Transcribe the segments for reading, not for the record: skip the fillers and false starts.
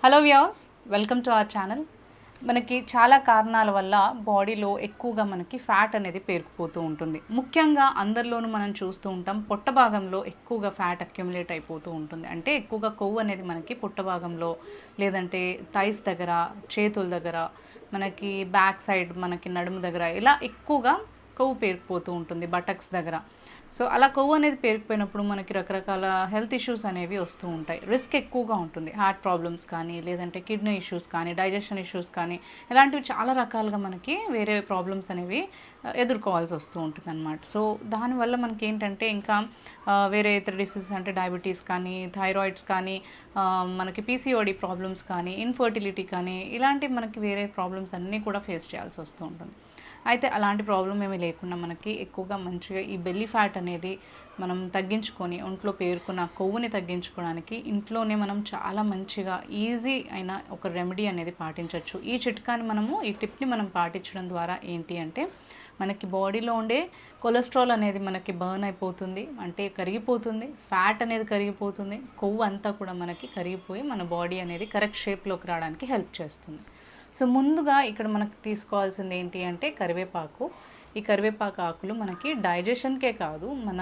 Hello viewers, welcome to our channel. మనకి చాలా కారణాల వల్ల బాడీలో ఎక్కువగా మనకి ఫ్యాట్ అనేది పేరుకుపోతూ ఉంటుంది. ముఖ్యంగా అందరిలోనూ మనం చూస్తూ ఉంటాం, పొట్ట భాగంలో ఎక్కువగా ఫ్యాట్ అక్యుములేట్ అయిపోతూ ఉంటుంది. అంటే ఎక్కువగా కొవ్వు అనేది మనకి పొట్ట భాగంలో, లేదంటే థైస్ దగ్గర, చేతుల దగ్గర, మనకి బ్యాక్ సైడ్, మనకి నడుము దగ్గర ఇలా ఎక్కువగా కొవ్వు పేరుకుపోతూ ఉంటుంది, బటక్స్ దగ్గర. సో అలా కొవ్వు అనేది పేరుకుపోయినప్పుడు మనకి రకరకాల హెల్త్ ఇష్యూస్ అనేవి వస్తూ ఉంటాయి. రిస్క్ ఎక్కువగా ఉంటుంది. హార్ట్ ప్రాబ్లమ్స్ కానీ, లేదంటే కిడ్నీ ఇష్యూస్ కానీ, డైజెషన్ ఇష్యూస్ కానీ, ఇలాంటివి చాలా రకాలుగా మనకి వేరే ప్రాబ్లమ్స్ అనేవి ఎదుర్కోవాల్సి వస్తూ ఉంటుంది అనమాట. సో దానివల్ల మనకి ఏంటంటే ఇంకా వేరే ఇతర డిసీజెస్ అంటే డయాబెటీస్ కానీ, థైరాయిడ్స్ కానీ, మనకి పీసీఓడి ప్రాబ్లమ్స్ కానీ, ఇన్ఫర్టిలిటీ కానీ, ఇలాంటి మనకి వేరే ప్రాబ్లమ్స్ అన్నీ కూడా ఫేస్ చేయాల్సి వస్తూ ఉంటుంది. అయితే అలాంటి ప్రాబ్లం ఏమీ లేకుండా మనకి ఎక్కువగా మంచిగా ఈ బెల్లీ ఫ్యాట్ అనేది మనం తగ్గించుకొని, ఒంట్లో పేరుకున్న కొవ్వుని తగ్గించుకోవడానికి ఇంట్లోనే మనం చాలా మంచిగా ఈజీ అయిన ఒక రెమెడీ అనేది పాటించవచ్చు. ఈ చిట్కాని ఈ టిప్ని మనం పాటించడం ద్వారా ఏంటి అంటే మనకి బాడీలో ఉండే కొలెస్ట్రాల్ అనేది మనకి బర్న్ అయిపోతుంది, అంటే కరిగిపోతుంది. ఫ్యాట్ అనేది కరిగిపోతుంది. కొవ్వు అంతా కూడా మనకి కరిగిపోయి మన బాడీ అనేది కరెక్ట్ షేప్లోకి రావడానికి హెల్ప్ చేస్తుంది. సో ముందుగా ఇక్కడ మనకు తీసుకోవాల్సింది ఏంటి అంటే కరివేపాకు. ఈ కరివేపాకు ఆకులు మనకి డైజెషన్కే కాదు, మన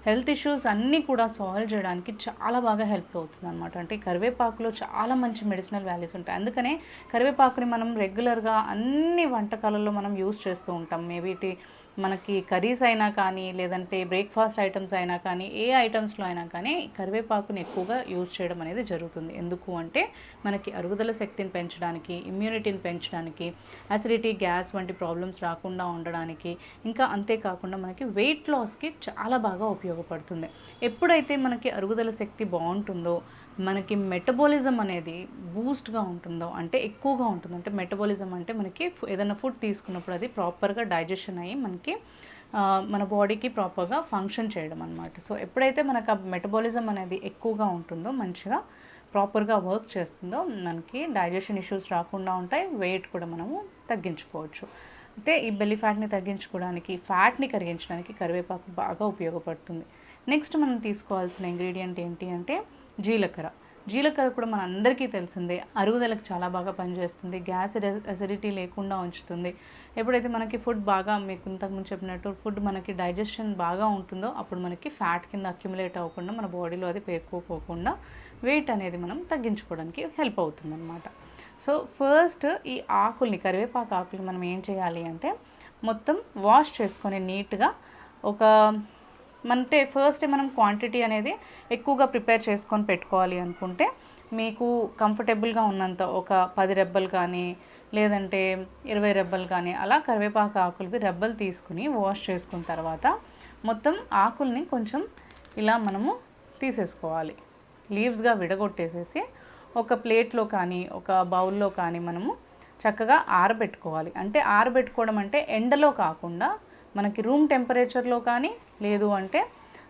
హెల్త్ ఇష్యూస్ అన్నీ కూడా సాల్వ్ చేయడానికి చాలా బాగా హెల్ప్ అవుతుంది అనమాట. అంటే కరివేపాకులో చాలా మంచి మెడిసినల్ వాల్యూస్ ఉంటాయి. అందుకనే కరివేపాకుని మనం రెగ్యులర్గా అన్ని వంటకాలలో మనం యూస్ చేస్తూ ఉంటాం. మేబీ మనకి కర్రీస్ అయినా కానీ, లేదంటే బ్రేక్ఫాస్ట్ ఐటమ్స్ అయినా కానీ, ఏ ఐటమ్స్లో అయినా కానీ కరివేపాకుని ఎక్కువగా యూజ్ చేయడం అనేది జరుగుతుంది. ఎందుకు అంటే మనకి అరుగుదల శక్తిని పెంచడానికి, ఇమ్యూనిటీని పెంచడానికి, అసిడిటీ, గ్యాస్ వంటి ప్రాబ్లమ్స్ రాకుండా ఉండడానికి, ఇంకా అంతేకాకుండా మనకి వెయిట్ లాస్కి చాలా బాగా ఉపయోగపడుతుంది. ఎప్పుడైతే మనకి అరుగుదల శక్తి బాగుంటుందో, మనకి మెటబాలిజం అనేది బూస్ట్గా ఉంటుందో, అంటే ఎక్కువగా ఉంటుంది. అంటే మెటబాలిజం అంటే మనకి ఏదైనా ఫుడ్ తీసుకున్నప్పుడు అది ప్రాపర్గా డైజెషన్ అయ్యి మనకి మన బాడీకి ప్రాపర్గా ఫంక్షన్ చేయడం అనమాట. సో ఎప్పుడైతే మనకు ఆ మెటబాలిజం అనేది ఎక్కువగా ఉంటుందో, మంచిగా ప్రాపర్గా వర్క్ చేస్తుందో, మనకి డైజెషన్ ఇష్యూస్ రాకుండా ఉంటాయి. వెయిట్ కూడా మనము తగ్గించుకోవచ్చు. అయితే ఈ బెల్లీ ఫ్యాట్ని తగ్గించుకోవడానికి, ఫ్యాట్ని కరిగించడానికి కరివేపాకు బాగా ఉపయోగపడుతుంది. నెక్స్ట్ మనం తీసుకోవాల్సిన ఇంగ్రీడియంట్ ఏంటి అంటే జీలకర్ర. జీలకర్ర కూడా మన అందరికీ తెలిసిందే, అరుగుదలకు చాలా బాగా పనిచేస్తుంది, గ్యాస్ అసిడిటీ లేకుండా ఉంచుతుంది. ఎప్పుడైతే మనకి ఫుడ్ బాగా, మీకు ఇంతకుముందు చెప్పినట్టు ఫుడ్ మనకి డైజెషన్ బాగా ఉంటుందో, అప్పుడు మనకి ఫ్యాట్ కింద అక్యుములేట్ అవ్వకుండా, మన బాడీలో అది పేరుకోపోకుండా వెయిట్ అనేది మనం తగ్గించుకోవడానికి హెల్ప్ అవుతుంది అనమాట. సో ఫస్ట్ ఈ ఆకుల్ని, కరివేపాకు ఆకుల్ని మనం ఏం చేయాలి అంటే మొత్తం వాష్ చేసుకొని నీట్గా, ఒక అంటే ఫస్ట్ మనం క్వాంటిటీ అనేది ఎక్కువగా ప్రిపేర్ చేసుకొని పెట్టుకోవాలి అనుకుంటే, మీకు కంఫర్టబుల్గా ఉన్నంత ఒక 10 రెబ్బలు కానీ, లేదంటే 20 రెబ్బలు కానీ, అలా కరివేపాకు ఆకులవి రెబ్బలు తీసుకుని వాష్ చేసుకున్న తర్వాత మొత్తం ఆకుల్ని కొంచెం ఇలా మనము తీసేసుకోవాలి. లీవ్స్గా విడగొట్టేసేసి ఒక ప్లేట్లో కానీ, ఒక బౌల్లో కానీ మనము చక్కగా ఆరబెట్టుకోవాలి. అంటే ఆరబెట్టుకోవడం అంటే ఎండలో కాకుండా మనకి రూమ్ టెంపరేచర్లో కానీ, లేదు అంటే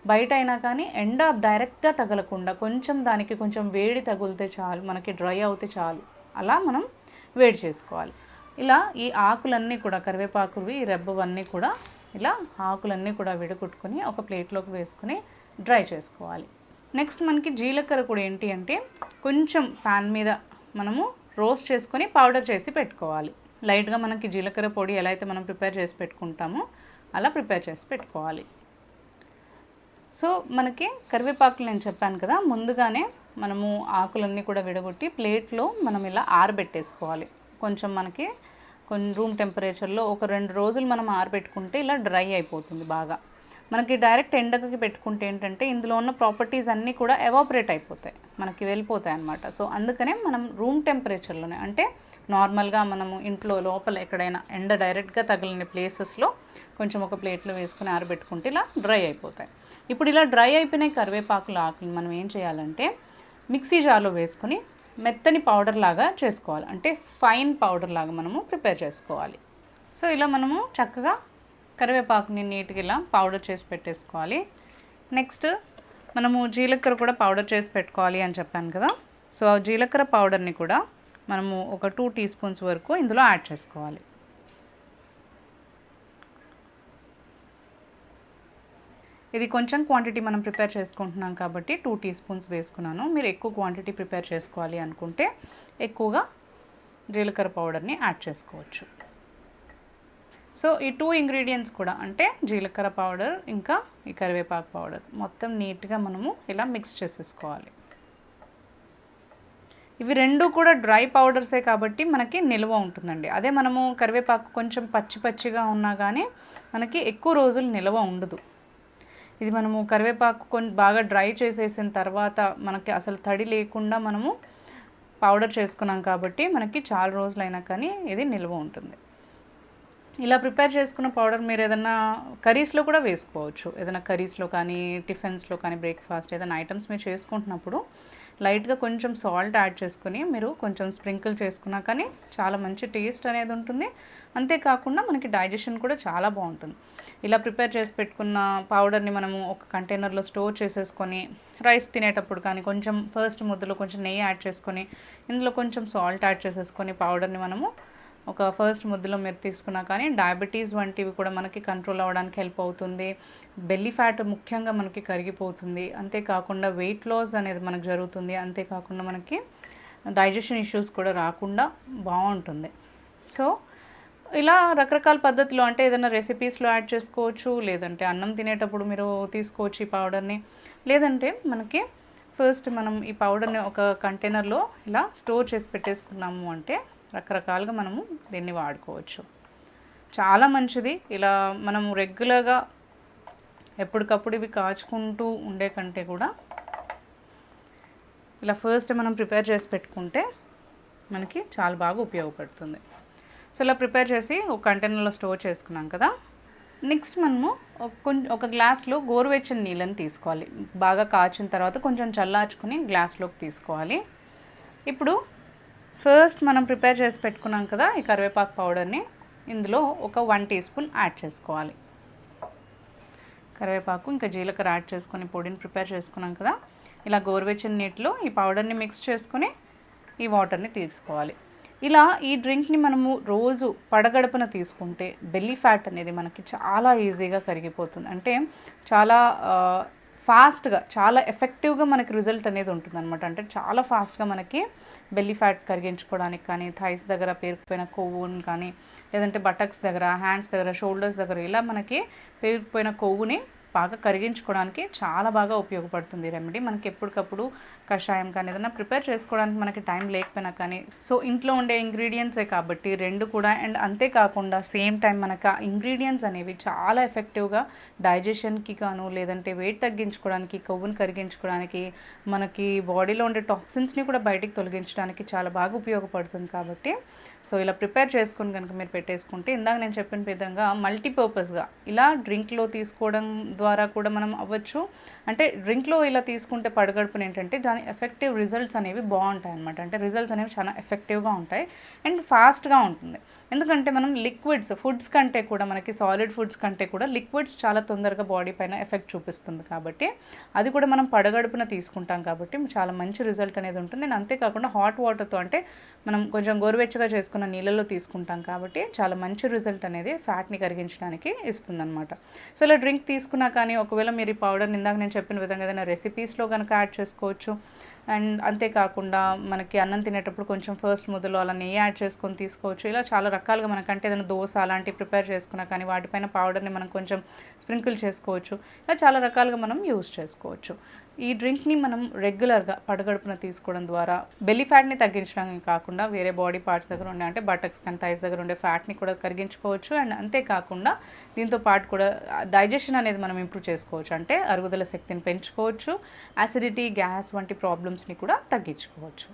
బయట అయినా కానీ, ఎండ డైరెక్ట్గా తగలకుండా కొంచెం దానికి కొంచెం వేడి తగిలితే చాలు, మనకి డ్రై అవుతే చాలు, అలా మనం వేడి చేసుకోవాలి. ఇలా ఈ ఆకులన్నీ కూడా, కరివేపాకులు ఈ రెబ్బవన్నీ కూడా ఇలా ఆకులన్నీ కూడా విడగొట్టుకొని ఒక ప్లేట్లోకి వేసుకొని డ్రై చేసుకోవాలి. నెక్స్ట్ మనకి జీలకర్ర కూడా ఏంటి అంటే కొంచెం ప్యాన్ మీద మనము రోస్ట్ చేసుకొని పౌడర్ చేసి పెట్టుకోవాలి. లైట్గా మనకి జీలకర్ర పొడి ఎలా అయితే మనం ప్రిపేర్ చేసి పెట్టుకుంటామో అలా ప్రిపేర్ చేసి పెట్టుకోవాలి. సో మనకి కరివేపాకులు నేను చెప్పాను కదా, ముందుగానే మనము ఆకులన్నీ కూడా విడగొట్టి ప్లేట్లో మనం ఇలా ఆరబెట్టేసుకోవాలి. కొంచెం మనకి రూమ్ టెంపరేచర్లో ఒక 2 రోజులు మనం ఆరబెట్టుకుంటే ఇలా డ్రై అయిపోతుంది బాగా. మనకి డైరెక్ట్ ఎండకి పెట్టుకుంటే ఏంటంటే ఇందులో ఉన్న ప్రాపర్టీస్ అన్నీ కూడా ఎవాపరేట్ అయిపోతాయి, మనకి వెళ్ళిపోతాయి అన్నమాట. సో అందుకనే మనం రూమ్ టెంపరేచర్లోనే, అంటే నార్మల్గా మనము ఇంట్లో లోపల ఎక్కడైనా ఎండ డైరెక్ట్గా తగిలిన ప్లేసెస్లో కొంచెం ఒక ప్లేట్లో వేసుకుని ఆరబెట్టుకుంటే ఇలా డ్రై అయిపోతాయి. ఇప్పుడు ఇలా డ్రై అయిపోయిన కరివేపాకుల ఆకులు మనం ఏం చేయాలంటే మిక్సీ జార్లో వేసుకొని మెత్తని పౌడర్ లాగా చేసుకోవాలి. అంటే ఫైన్ పౌడర్ లాగా మనము ప్రిపేర్ చేసుకోవాలి. సో ఇలా మనము చక్కగా కరివేపాకుని నీట్గా ఇలా పౌడర్ చేసి పెట్టేసుకోవాలి. నెక్స్ట్ మనము జీలకర్ర కూడా పౌడర్ చేసి పెట్టుకోవాలి అని చెప్పాను కదా. సో ఆ జీలకర్ర పౌడర్ని కూడా మనము ఒక 2 టీ స్పూన్స్ వరకు ఇందులో యాడ్ చేసుకోవాలి. ఇది కొంచెం క్వాంటిటీ మనం ప్రిపేర్ చేసుకుంటున్నాం కాబట్టి 2 టీ స్పూన్స్ వేసుకున్నాను. మీరు ఎక్కువ క్వాంటిటీ ప్రిపేర్ చేసుకోవాలి అనుకుంటే ఎక్కువగా జీలకర్ర పౌడర్ని యాడ్ చేసుకోవచ్చు. సో ఈ 2 ఇంగ్రీడియంట్స్ కూడా అంటే జీలకర్ర పౌడర్ ఇంకా ఈ కరివేపాకు పౌడర్ మొత్తం నీట్గా మనము ఇలా మిక్స్ చేసేసుకోవాలి. ఇవి రెండు కూడా డ్రై పౌడర్సే కాబట్టి మనకి నిల్వ ఉంటుందండి. అదే మనము కరివేపాకు కొంచెం పచ్చి పచ్చిగా ఉన్నా కానీ మనకి ఎక్కువ రోజులు నిల్వ ఉండదు. ఇది మనము కరివేపాకు బాగా డ్రై చేసేసిన తర్వాత మనకి అసలు తడి లేకుండా మనము పౌడర్ చేసుకున్నాం కాబట్టి మనకి చాలా రోజులైనా కానీ ఇది నిల్వ ఉంటుంది. ఇలా ప్రిపేర్ చేసుకున్న పౌడర్ మీరు ఏదైనా కర్రీస్లో కూడా వేసుకోవచ్చు. ఏదైనా కర్రీస్లో కానీ టిఫిన్స్లో కానీ బ్రేక్ఫాస్ట్ ఏదైనా ఐటమ్స్ మీరు చేసుకుంటున్నప్పుడు లైట్గా కొంచెం సాల్ట్ యాడ్ చేసుకుని మీరు కొంచెం స్ప్రింకిల్ చేసుకున్నా కానీ చాలా మంచి టేస్ట్ అనేది ఉంటుంది. అంతేకాకుండా మనకి డైజెషన్ కూడా చాలా బాగుంటుంది. ఇలా ప్రిపేర్ చేసి పెట్టుకున్న పౌడర్ని మనము ఒక కంటైనర్లో స్టోర్ చేసేసుకొని రైస్ తినేటప్పుడు కానీ కొంచెం ఫస్ట్ ముద్దలో కొంచెం నెయ్యి యాడ్ చేసుకొని ఇందులో కొంచెం సాల్ట్ యాడ్ చేసేసుకొని పౌడర్ని మనము ఒక ఫస్ట్ ముద్దలో మీరు తీసుకున్నా కానీ డయాబెటీస్ వంటివి కూడా మనకి కంట్రోల్ అవ్వడానికి హెల్ప్ అవుతుంది. బెల్లీ ఫ్యాట్ ముఖ్యంగా మనకి కరిగిపోతుంది. అంతేకాకుండా వెయిట్ లాస్ అనేది మనకు జరుగుతుంది. అంతేకాకుండా మనకి డైజెషన్ ఇష్యూస్ కూడా రాకుండా బాగుంటుంది. సో ఇలా రకరకాల పద్ధతిలో అంటే ఏదైనా రెసిపీస్లో యాడ్ చేసుకోవచ్చు, లేదంటే అన్నం తినేటప్పుడు మీరు తీసుకోవచ్చు ఈ పౌడర్ని. లేదంటే మనకి ఫస్ట్ మనం ఈ పౌడర్ని ఒక కంటైనర్లో ఇలా స్టోర్ చేసి పెట్టేసుకున్నాము అంటే రకరకాలుగా మనము దీన్ని వాడుకోవచ్చు. చాలా మంచిది. ఇలా మనము రెగ్యులర్గా ఎప్పటికప్పుడు ఇవి కాచుకుంటూ ఉండే కంటే కూడా ఇలా ఫస్ట్ మనం ప్రిపేర్ చేసి పెట్టుకుంటే మనకి చాలా బాగా ఉపయోగపడుతుంది. సో ఇలా ప్రిపేర్ చేసి ఒక కంటైనర్లో స్టోర్ చేసుకున్నాం కదా. నెక్స్ట్ మనము ఒక గ్లాస్లో గోరువెచ్చని నీళ్ళని తీసుకోవాలి. బాగా కాచిన తర్వాత కొంచెం చల్లార్చుకొని గ్లాస్లోకి తీసుకోవాలి. ఇప్పుడు ఫస్ట్ మనం ప్రిపేర్ చేసి పెట్టుకున్నాం కదా ఈ కరివేపాకు పౌడర్ని ఇందులో ఒక 1 టీ స్పూన్ యాడ్ చేసుకోవాలి. కరివేపాకు ఇంకా జీలకర్ర యాడ్ చేసుకొని పొడిని ప్రిపేర్ చేసుకున్నాం కదా. ఇలా గోరువెచ్చని నీటిలో ఈ పౌడర్ని మిక్స్ చేసుకొని ఈ వాటర్ని తీసుకోవాలి. ఇలా ఈ డ్రింక్ని మనము రోజు పడగడపన తీసుకుంటే బెల్లీ ఫ్యాట్ అనేది మనకి చాలా ఈజీగా కరిగిపోతుంది. అంటే చాలా ఫాస్ట్గా చాలా ఎఫెక్టివ్గా మనకి రిజల్ట్ అనేది ఉంటుంది అనమాట. అంటే చాలా ఫాస్ట్గా మనకి బెల్లీ ఫ్యాట్ కరిగించుకోవడానికి కానీ థైస్ దగ్గర పేరుకుపోయిన కొవ్వుని కానీ లేదంటే బటక్స్ దగ్గర హ్యాండ్స్ దగ్గర షోల్డర్స్ దగ్గర ఇలా మనకి పేరుకుపోయిన కొవ్వుని బాగా కరిగించుకోవడానికి చాలా బాగా ఉపయోగపడుతుంది రెమెడీ. మనకి ఎప్పటికప్పుడు కషాయం కానీ ఏదైనా ప్రిపేర్ చేసుకోవడానికి మనకి టైం లేకపోయినా కానీ సో ఇంట్లో ఉండే ఇంగ్రీడియంట్సే కాబట్టి రెండు కూడా అండ్ అంతేకాకుండా సేమ్ టైం మనకు ఆ ఇంగ్రీడియంట్స్ అనేవి చాలా ఎఫెక్టివ్గా డైజెషన్కి గాను లేదంటే వెయిట్ తగ్గించుకోవడానికి కొవ్వుని కరిగించుకోవడానికి మనకి బాడీలో ఉండే టాక్సిన్స్ని కూడా బయటికి తొలగించడానికి చాలా బాగా ఉపయోగపడుతుంది. కాబట్టి సో ఇలా ప్రిపేర్ చేసుకుని కనుక మీరు పెట్టేసుకుంటే ఇందాక నేను చెప్పిన విధంగా మల్టీపర్పస్గా ఇలా డ్రింక్లో తీసుకోవడం ద్వారా కూడా మనం అవ్వచ్చు. అంటే డ్రింక్లో ఇలా తీసుకుంటే పడగడుపున ఏంటంటే దాని ఎఫెక్టివ్ రిజల్ట్స్ అనేవి బాగుంటాయి అన్నమాట. అంటే రిజల్ట్స్ అనేవి చాలా ఎఫెక్టివ్గా ఉంటాయి అండ్ ఫాస్ట్గా ఉంటుంది. ఎందుకంటే మనం లిక్విడ్స్ ఫుడ్స్ కంటే కూడా మనకి సాలిడ్ ఫుడ్స్ కంటే కూడా లిక్విడ్స్ చాలా తొందరగా బాడీ పైన ఎఫెక్ట్ చూపిస్తుంది. కాబట్టి అది కూడా మనం పడగడుపున తీసుకుంటాం కాబట్టి చాలా మంచి రిజల్ట్ అనేది ఉంటుంది. అండ్ అంతేకాకుండా హాట్ వాటర్తో అంటే మనం కొంచెం గోరువెచ్చగా చేసుకున్న నీళ్ళలో తీసుకుంటాం కాబట్టి చాలా మంచి రిజల్ట్ అనేది ఫ్యాట్ని కరిగించడానికి ఇస్తుంది అనమాట. సో ఇలా డ్రింక్ తీసుకున్నా కానీ ఒకవేళ మీరు ఈ పౌడర్ ఇందాక నేను చెప్పిన విధంగా ఏదైనా రెసిపీస్లో కనుక యాడ్ చేసుకోవచ్చు. అండ్ అంతేకాకుండా మనకి అన్నం తినేటప్పుడు కొంచెం ఫస్ట్ ముద్దలో అలా నెయ్యి యాడ్ చేసుకొని తీసుకోవచ్చు. ఇలా చాలా రకాలుగా మనకంటే ఏదైనా దోశ అలాంటివి ప్రిపేర్ చేసుకున్నా కానీ వాటిపైన పౌడర్ని మనం కొంచెం స్ప్రింకిల్ చేసుకోవచ్చు. ఇలా చాలా రకాలుగా మనం యూజ్ చేసుకోవచ్చు. ఈ డ్రింక్ని మనం రెగ్యులర్గా పడగడుపున తీసుకోవడం ద్వారా బెల్లీ ఫ్యాట్ని తగ్గించడానికి కాకుండా వేరే బాడీ పార్ట్స్ దగ్గర ఉండే అంటే బటక్స్ కానీ థైస్ దగ్గర ఉండే ఫ్యాట్ని కూడా కరిగించుకోవచ్చు. అండ్ అంతేకాకుండా దీంతో పాటు కూడా డైజెషన్ అనేది మనం ఇంప్రూవ్ చేసుకోవచ్చు. అంటే అరుగుదల శక్తిని పెంచుకోవచ్చు, యాసిడిటీ గ్యాస్ వంటి ప్రాబ్లమ్స్ని కూడా తగ్గించుకోవచ్చు.